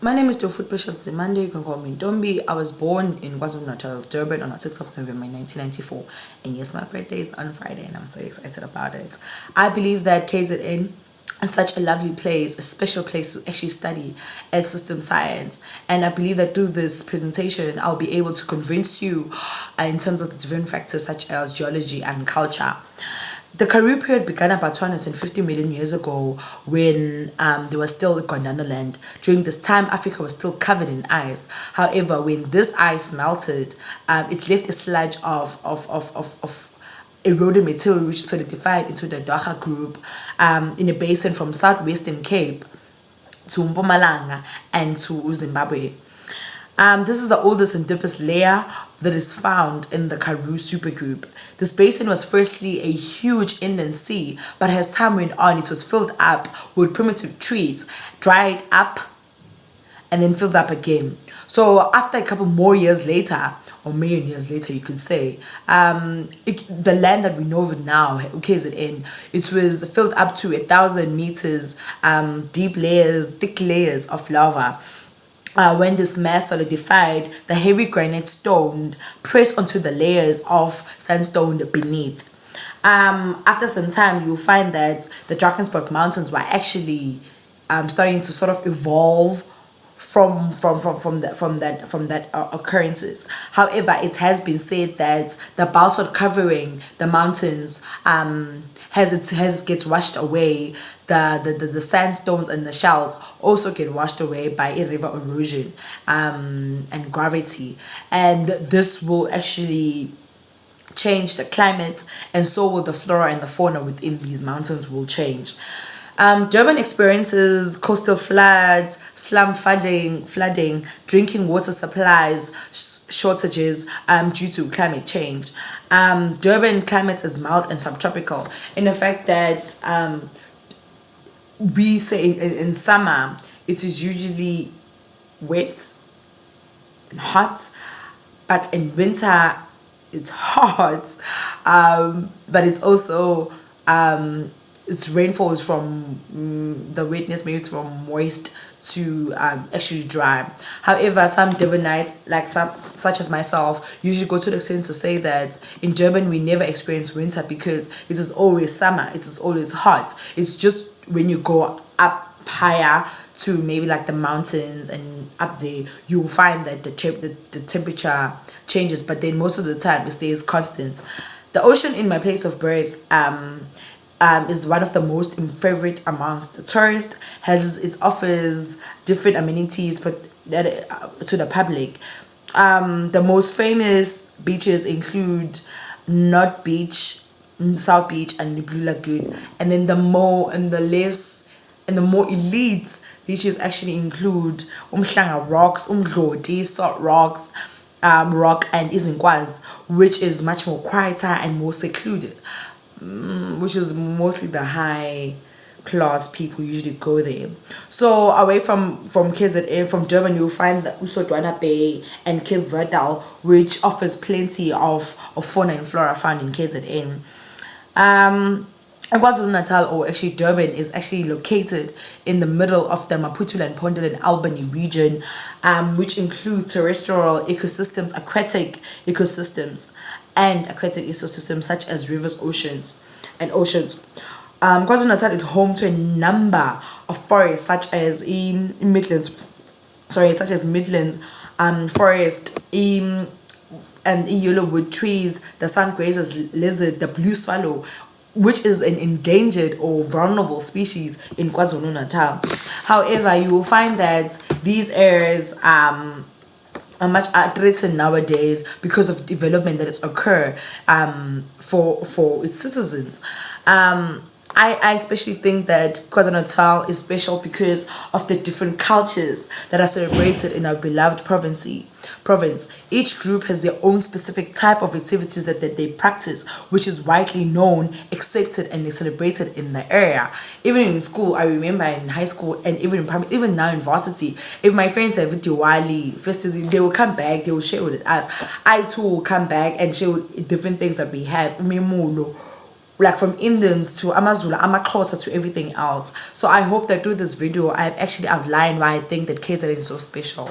My name is Nzimande. You can call me Ntombi. I was born in KwaZulu-Natal, Durban on the 6th of November 1994. And yes, my birthday is on Friday and I'm so excited about it. I believe that KZN is such a lovely place, a special place to actually study at system science. And I believe that through this presentation, I'll be able to convince you in terms of the different factors such as geology and culture. The Karoo period began about 250 million years ago when there was still Gondwana land. During this time, Africa was still covered in ice. However, when this ice melted, it left a sludge of eroded material which solidified into the Dwaga group in a basin from southwestern Cape to Mpumalanga and to Zimbabwe. This is the oldest and deepest layer that is found in the Karoo supergroup. This basin was firstly a huge inland sea, but as time went on, it was filled up with primitive trees, dried up, and then filled up again. So after a couple more years later, or million years later, you could say, the land that we know of now, KZN, it was filled up to 1,000 meters, deep layers, thick layers of lava. When this mass solidified, the heavy granite stone pressed onto the layers of sandstone beneath. After some time, you'll find that the Drakensberg Mountains were actually starting to sort of evolve from that occurrences. However, it has been said that the basalt covering the mountains gets washed away. The sandstones and the shells also get washed away by a river erosion and gravity, and this will actually change the climate, and so will the flora and the fauna within these mountains will change. Durban experiences coastal floods, slum flooding, drinking water supplies shortages due to climate change. Durban climate is mild and subtropical in the fact that we say in summer it is usually wet and hot, but in winter it's hot, but it's also its rainfall is from the wetness, maybe it's from moist to actually dry. However, some Durbanites, such as myself, usually go to the extent to say that in Durban we never experience winter because it is always summer, it is always hot. It's just when you go up higher to maybe like the mountains and up there, you'll find that the temperature changes, but then most of the time it stays constant. The ocean in my place of birth is one of the most favorite amongst the tourists. It offers different amenities but to the public. The most famous beaches include North Beach, South Beach, and the Blue Lagoon. And then the more elite beaches actually include Umhlanga Rocks, Umdloti, Salt Rocks, Rock, and Izinkwazi, which is much more quieter and more secluded, which is mostly the high class people usually go there. So away from KZN, from Durban, you'll find the Usodwana Bay and Cape Verdal, which offers plenty of fauna and flora found in KZN. KwaZulu-Natal, or actually Durban, is actually located in the middle of the Maputo and Pondal and Albany region, which includes terrestrial ecosystems, aquatic ecosystems, and aquatic ecosystems such as rivers, oceans. KwaZulu-Natal is home to a number of forests such as Midlands forest, and yellow wood trees, the sun grazer's lizard, the blue swallow, which is an endangered or vulnerable species in KwaZulu-Natal. However, you will find that these areas are much threatened nowadays because of development that has occurred for its citizens. I especially think that KwaZulu-Natal is special because of the different cultures that are celebrated in our beloved province. Each group has their own specific type of activities that they practice, which is widely known, accepted, and is celebrated in the area. Even in school, I remember in high school and even in primary, even now in varsity, if my friends have a Diwali festival, they will come back, they will share with us. I too will come back and share different things that we have. Memulo, like from Indians to Amazulu, Amaxhosa to everything else. So I hope that through this video I've actually outlined why I think that KZN is so special.